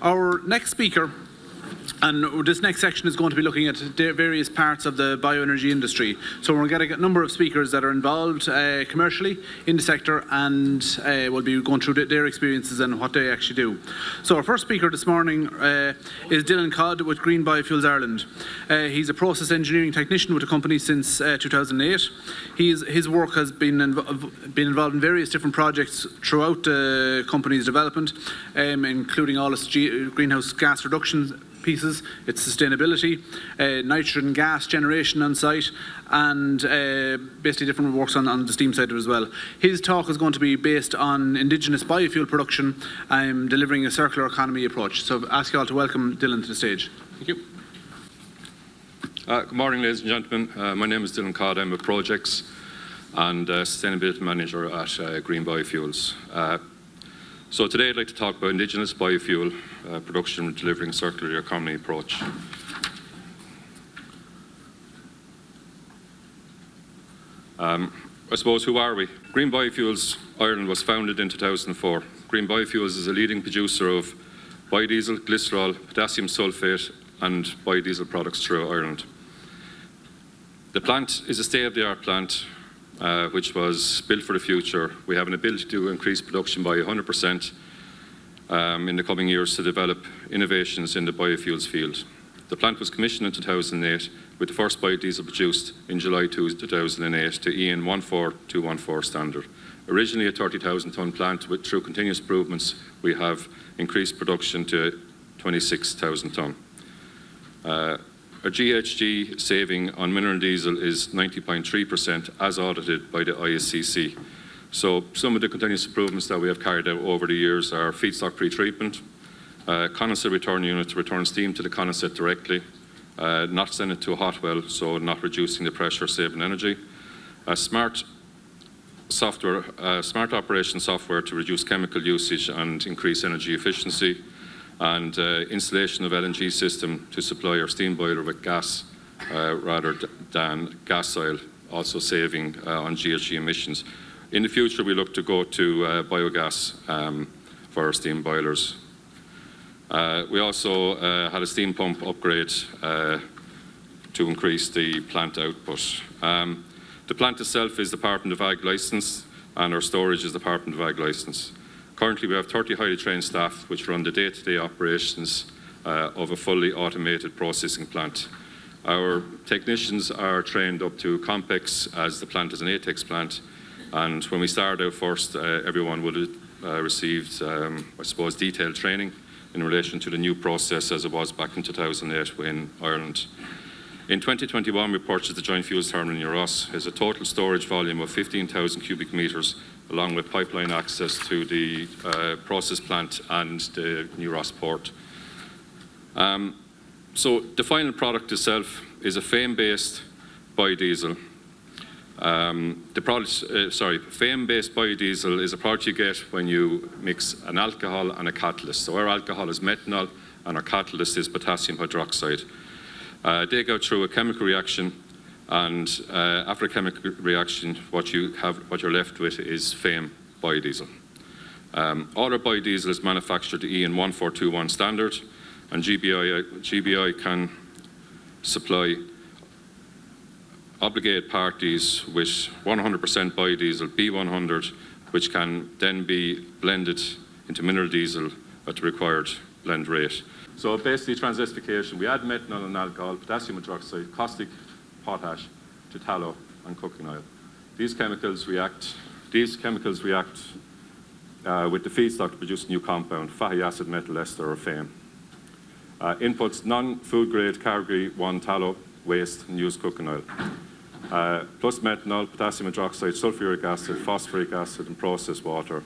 Our next speaker, and this next section is going to be looking at various parts of the bioenergy industry. So we're going to get a number of speakers that are involved commercially in the sector, and we'll be going through their experiences and what they actually do. So our first speaker this morning is Dylan Codd with Green Biofuels Ireland. He's a process engineering technician with the company since 2008. His work has been involved in various different projects throughout the company's development, including all its greenhouse gas reduction pieces, its sustainability, nitrogen gas generation on site, and basically different works on the steam side as well. His talk is going to be based on Indigenous biofuel production, delivering a circular economy approach. So I ask you all to welcome Dylan to the stage. Thank you. Good morning, ladies and gentlemen. My name is Dylan Codd. I'm a projects and sustainability manager at Green Biofuels. So today I'd like to talk about Indigenous biofuel production and delivering a circular economy approach. I suppose, who are we? Green Biofuels Ireland was founded in 2004. Green Biofuels is a leading producer of biodiesel, glycerol, potassium sulfate and biodiesel products throughout Ireland. The plant is a state-of-the-art plant which was built for the future. We have an ability to increase production by 100% in the coming years to develop innovations in the biofuels field. The plant was commissioned in 2008 with the first biodiesel produced in July 2008 to EN 14214 standard. Originally a 30,000 tonne plant, but through continuous improvements we have increased production to 26,000 tonne. Our GHG saving on mineral diesel is 90.3% as audited by the ISCC. So some of the continuous improvements that we have carried out over the years are feedstock pre-treatment, condensate return unit to return steam to the condensate directly, not send it to a hot well, so not reducing the pressure, saving energy, smart operation software to reduce chemical usage and increase energy efficiency, and installation of LNG system to supply our steam boiler with gas rather than gas oil, also saving on GHG emissions. In the future, we look to go to biogas for our steam boilers. We also had a steam pump upgrade to increase the plant output. The plant itself is the Department of Ag licence, and our storage is the Department of Ag licence. Currently, we have 30 highly trained staff which run the day-to-day operations of a fully automated processing plant. Our technicians are trained up to complex, as the plant is an ATEX plant, and when we started out first, everyone would have received, I suppose, detailed training in relation to the new process as it was back in 2008 in Ireland. In 2021, we purchased the Joint Fuels Terminal in Ross. It has a total storage volume of 15,000 cubic metres, along with pipeline access to the process plant and the New Ross port. So the final product itself is a FAME-based biodiesel. FAME-based biodiesel is a product you get when you mix an alcohol and a catalyst. So our alcohol is methanol and our catalyst is potassium hydroxide. They go through a chemical reaction, and after a chemical reaction, what you're left with is FAME biodiesel. All our biodiesel is manufactured to EN 14214 standard, and GBI can supply obligated parties with 100% biodiesel B100, which can then be blended into mineral diesel at the required blend rate. So basically, transesterification, we add methanol and alcohol, potassium hydroxide, caustic potash to tallow and cooking oil. These chemicals react with the feedstock to produce a new compound, fatty acid metal ester or FAME. Inputs non-food grade category 1 tallow, waste and used cooking oil. Plus methanol, potassium hydroxide, sulfuric acid, phosphoric acid and processed water.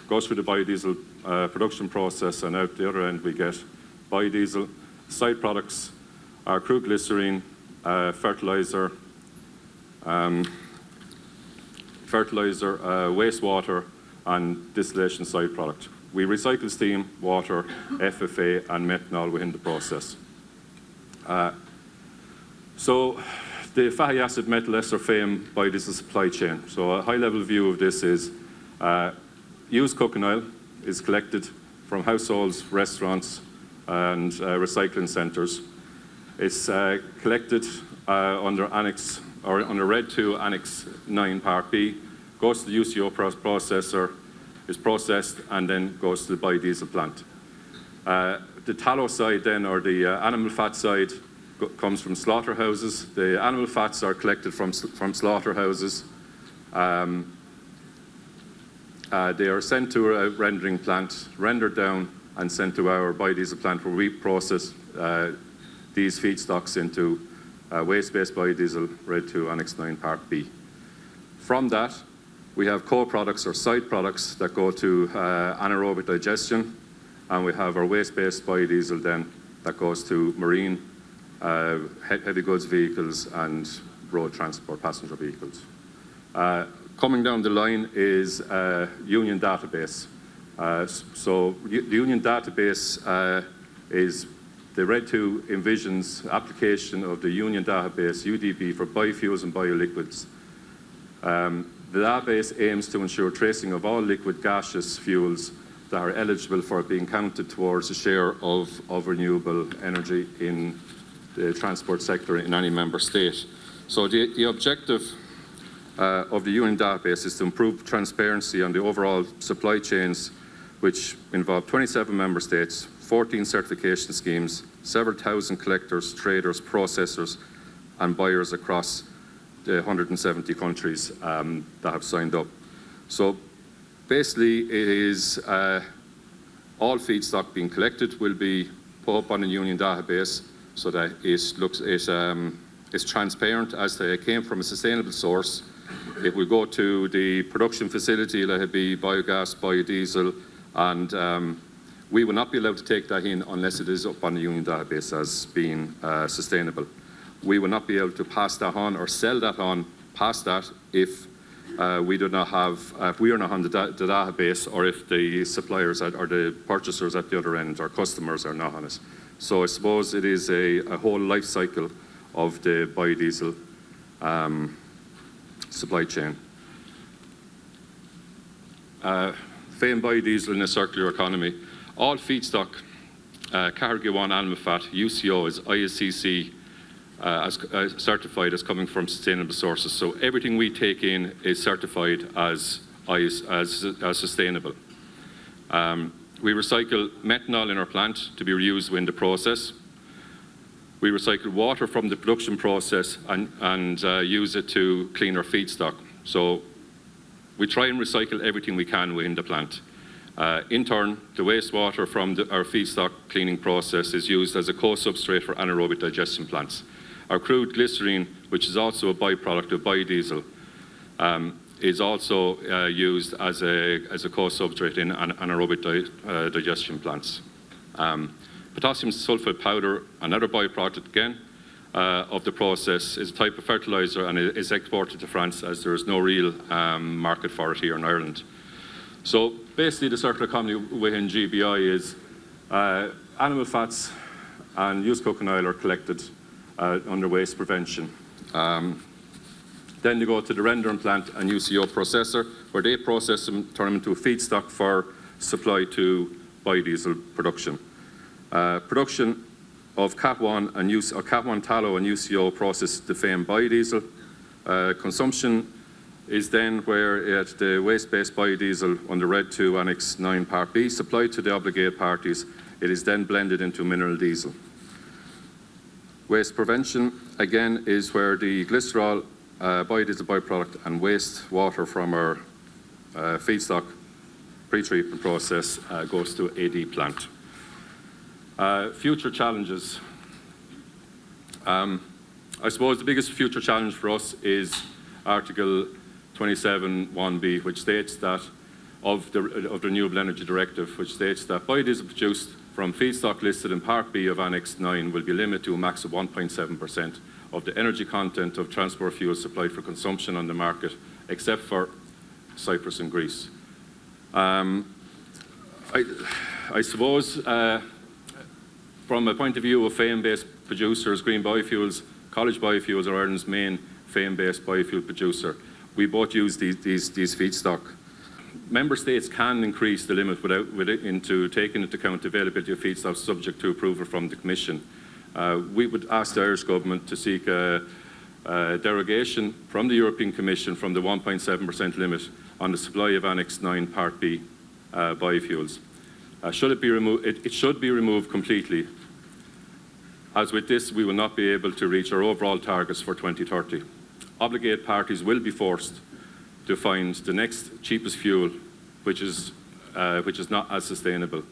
Goes through the biodiesel production process, and out the other end we get biodiesel. Side products are crude glycerine, fertilizer, wastewater and distillation side product. We recycle steam, water, FFA and methanol within the process. So the fatty acid metal ester FAME biodiesel supply chain. So a high level view of this is used cooking oil is collected from households, restaurants, and recycling centres. It's collected under Red 2 Annex 9 Part B, goes to the UCO processor, is processed, and then goes to the biodiesel plant. The tallow side then, or the animal fat side, comes from slaughterhouses. The animal fats are collected from slaughterhouses. They are sent to a rendering plant, rendered down, and sent to our biodiesel plant, where we process these feedstocks into waste-based biodiesel, Red 2 Annex 9 Part B. From that, we have co-products or side products that go to anaerobic digestion, and we have our waste-based biodiesel then that goes to marine, heavy goods vehicles and road transport passenger vehicles. Coming down the line is Union database. So the Union database is the Red 2 envisions application of the Union database, UDB, for biofuels and bioliquids. The database aims to ensure tracing of all liquid gaseous fuels that are eligible for being counted towards a share of renewable energy in the transport sector in any member state. So the objective of the Union database is to improve transparency on the overall supply chains, which involve 27 member states, 14 certification schemes, several thousand collectors, traders, processors, and buyers across the 170 countries that have signed up. So basically, it is all feedstock being collected will be put up on a Union database so that it's transparent as to it came from a sustainable source. It will go to the production facility, let it be biogas, biodiesel, and we will not be allowed to take that in unless it is up on the Union database as being sustainable. We will not be able to pass that on or sell that on past that if we do not have, if we are not on the database, or if the suppliers or the purchasers at the other end, or customers, are not on it. So I suppose it is a whole life cycle of the biodiesel supply chain. FAME biodiesel in a circular economy. All feedstock, category 1 animal fat, UCO, is ISCC certified as coming from sustainable sources. So everything we take in is certified as sustainable. We recycle methanol in our plant to be reused in the process. We recycle water from the production process and use it to clean our feedstock. So we try and recycle everything we can within the plant. In turn, the wastewater from our feedstock cleaning process is used as a co-substrate for anaerobic digestion plants. Our crude glycerine, which is also a byproduct of biodiesel, is also used as a co-substrate in anaerobic digestion plants. Potassium sulfate powder, another byproduct again of the process, is a type of fertilizer and is exported to France, as there is no real market for it here in Ireland. So basically the circular economy within GBI is animal fats and used cooking oil are collected under waste prevention. Then you go to the rendering plant and UCO processor, where they process them, turn them into a feedstock for supply to biodiesel production. Production of CAT1 and CAT1 tallow and UCO process to FAME biodiesel. Consumption is then where the waste-based biodiesel under Red 2 Annex 9 Part B supplied to the obligated parties. It is then blended into mineral diesel. Waste prevention, again, is where the glycerol, biodiesel byproduct, and waste water from our feedstock pre-treatment process goes to AD plant. Future challenges. I suppose the biggest future challenge for us is Article 27(1)(b), which states that of the Renewable Energy Directive, which states that biodiesel produced from feedstock listed in Part B of Annex 9 will be limited to a max of 1.7% of the energy content of transport fuels supplied for consumption on the market, except for Cyprus and Greece. I suppose from a point of view of FAME-based producers, Green Biofuels, College Biofuels are Ireland's main FAME-based biofuel producer. We both use these feedstock. member states can increase the limit into taking into account the availability of feedstocks subject to approval from the Commission. We would ask the Irish Government to seek a derogation from the European Commission from the 1.7% limit on the supply of Annex 9 Part B biofuels. Should it be removed? It should be removed completely. As with this, we will not be able to reach our overall targets for 2030. Obligated parties will be forced to find the next cheapest fuel, which is not as sustainable.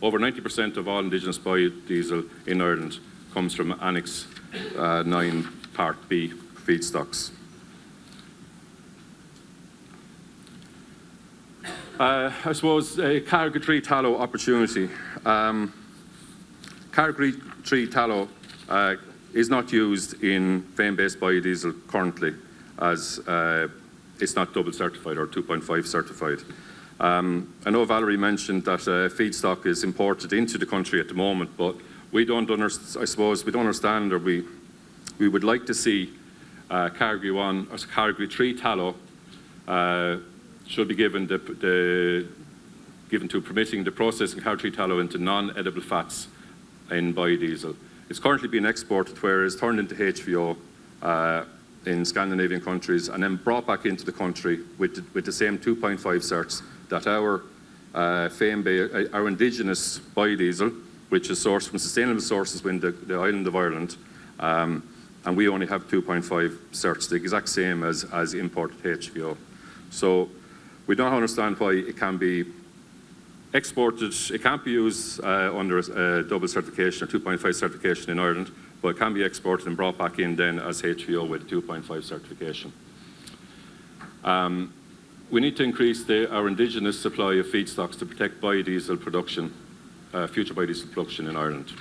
Over 90% of all Indigenous biodiesel in Ireland comes from Annex 9 Part B feedstocks. I suppose a Carriga tree tallow opportunity. Carriga tree tallow is not used in flame-based biodiesel currently, as it's not double certified or 2.5 certified. I know Valerie mentioned that feedstock is imported into the country at the moment, but we don't understand, or we would like to see Carriga 1 or Carriga tree tallow should be given to permitting the processing of Carriga tree tallow into non-edible fats in biodiesel. It's currently being exported, where it's turned into HVO in Scandinavian countries and then brought back into the country with the same 2.5 certs that our Indigenous biodiesel, which is sourced from sustainable sources within the island of Ireland, and we only have 2.5 certs, the exact same as imported HVO. So we don't understand why it can be exported. It can't be used under a double certification or 2.5 certification in Ireland, but it can be exported and brought back in then as HVO with 2.5 certification. We need to increase our Indigenous supply of feedstocks to protect biodiesel production, future biodiesel production in Ireland.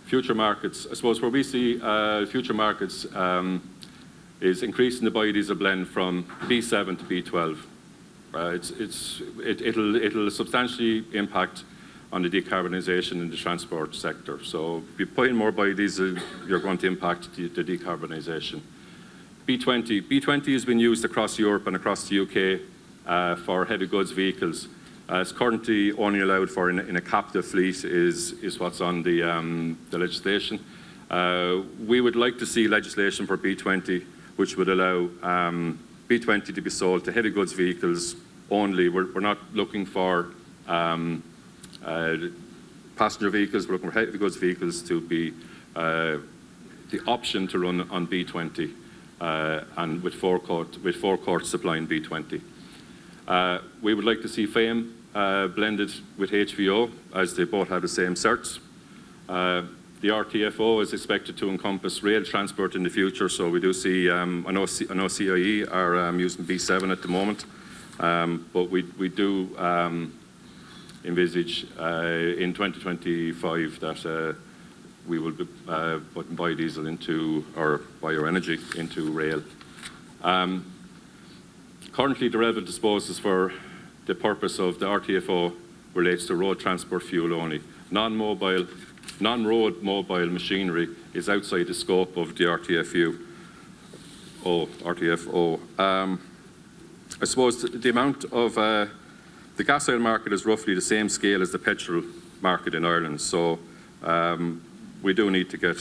Future markets, I suppose where we see future markets is increasing the biodiesel blend from B7 to B12. It'll substantially impact on the decarbonisation in the transport sector. So if you put in more biodiesel, you're going to impact the decarbonisation. B20 has been used across Europe and across the UK for heavy goods vehicles. It's currently only allowed for in a captive fleet is what's on the legislation. We would like to see legislation for B20 which would allow B20 to be sold to heavy goods vehicles only. We're not looking for passenger vehicles, we're looking for heavy goods vehicles to be the option to run on B20 and with forecourt supplying B20. We would like to see FAME blended with HVO, as they both have the same certs. The RTFO is expected to encompass rail transport in the future, so we do see, I know CIE are using B7 at the moment, but we do envisage in 2025 that we will be putting biodiesel into, or bioenergy into rail. Currently, the relevant disposals for the purpose of the RTFO relates to road transport fuel only. Non-road mobile machinery is outside the scope of the RTFO. I suppose the amount of the gas oil market is roughly the same scale as the petrol market in Ireland, so we do need to get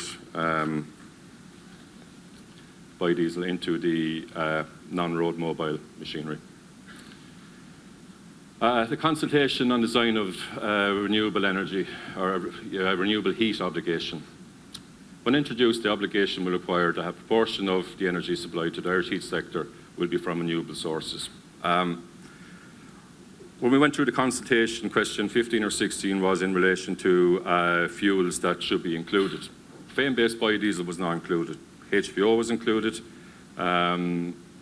biodiesel into the non-road mobile machinery. The consultation on design of renewable energy or renewable heat obligation. When introduced, the obligation will require that a proportion of the energy supplied to the Irish heat sector will be from renewable sources. When we went through the consultation, question 15 or 16 was in relation to fuels that should be included. FAME-based biodiesel was not included. HVO was included, LPG,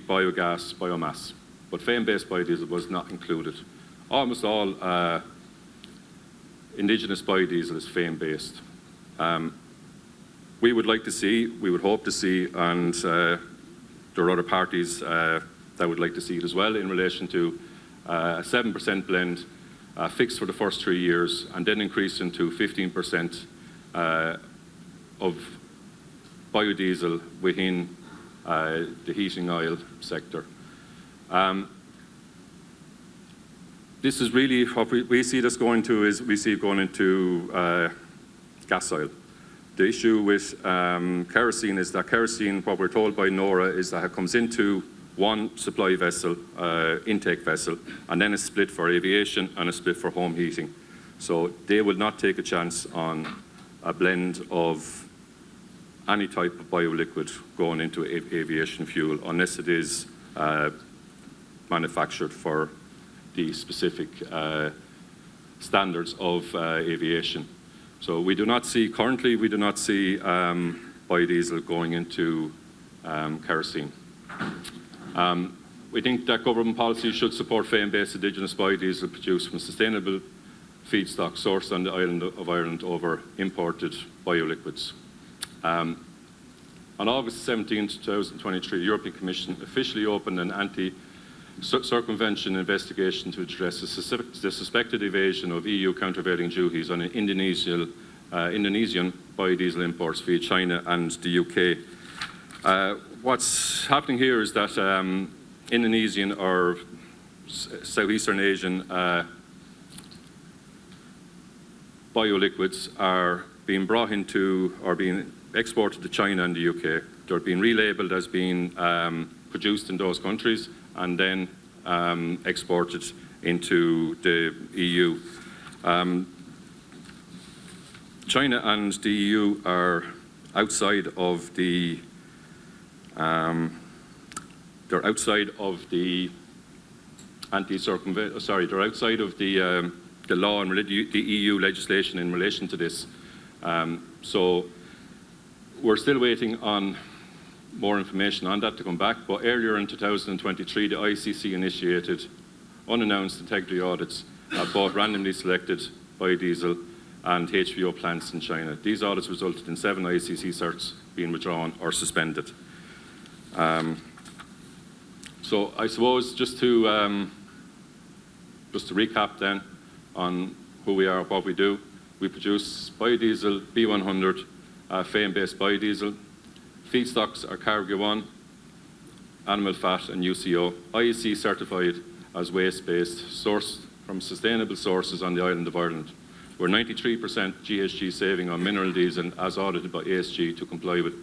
biogas, biomass. But FAME-based biodiesel was not included. Almost all Indigenous biodiesel is FAME-based. We would like to see, we would hope to see, and there are other parties that would like to see it as well, in relation to a 7% blend fixed for the first 3 years and then increasing to 15% of biodiesel within the heating oil sector. This is really what we see this going to is we see it going into gas oil. The issue with kerosene is that kerosene, what we're told by NORA, is that it comes into one supply vessel, intake vessel, and then it's split for aviation and it's split for home heating. So they will not take a chance on a blend of any type of bioliquid going into aviation fuel unless it is manufactured for the specific standards of aviation. So we do not see, currently we do not see biodiesel going into kerosene. We think that government policy should support FAME-based indigenous biodiesel produced from sustainable feedstock sourced on the island of Ireland over imported bioliquids. On August 17, 2023, the European Commission officially opened an anti-circumvention investigation to address the suspected evasion of EU countervailing duties on Indonesian biodiesel imports via China and the UK. What's happening here is that Indonesian or Southeastern Asian bioliquids are being brought into or being exported to China and the UK. They're being relabeled as being produced in those countries and then exported into the EU. China and the EU are outside of the they're outside of the they're outside of the law and the EU legislation in relation to this. So we're still waiting on more information on that to come back, but earlier in 2023 the ICC initiated unannounced integrity audits of both randomly selected biodiesel and HVO plants in China. These audits resulted in 7 ICC certs being withdrawn or suspended. So I suppose just to recap then on who we are, what we do. We produce biodiesel, B100, FAME-based biodiesel. Feedstocks are Cargo 1, animal fat and UCO, IEC certified as waste-based, sourced from sustainable sources on the island of Ireland. We're 93% GHG saving on mineral diesel as audited by ASG to comply with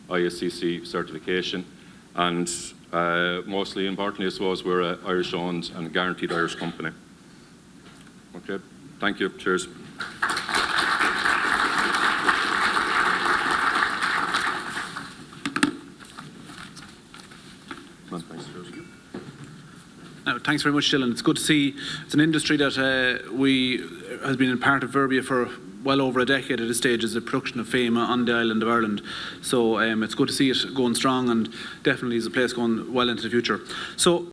ISCC certification. And mostly importantly, I suppose, we're an Irish-owned and guaranteed Irish company. Okay, thank you. Cheers. No, thanks very much, Dylan. It's good to see. It's an industry that has been a part of Verbia for well over a decade at this stage, is the production of FAME on the island of Ireland. So it's good to see it going strong, and definitely is a place going well into the future. So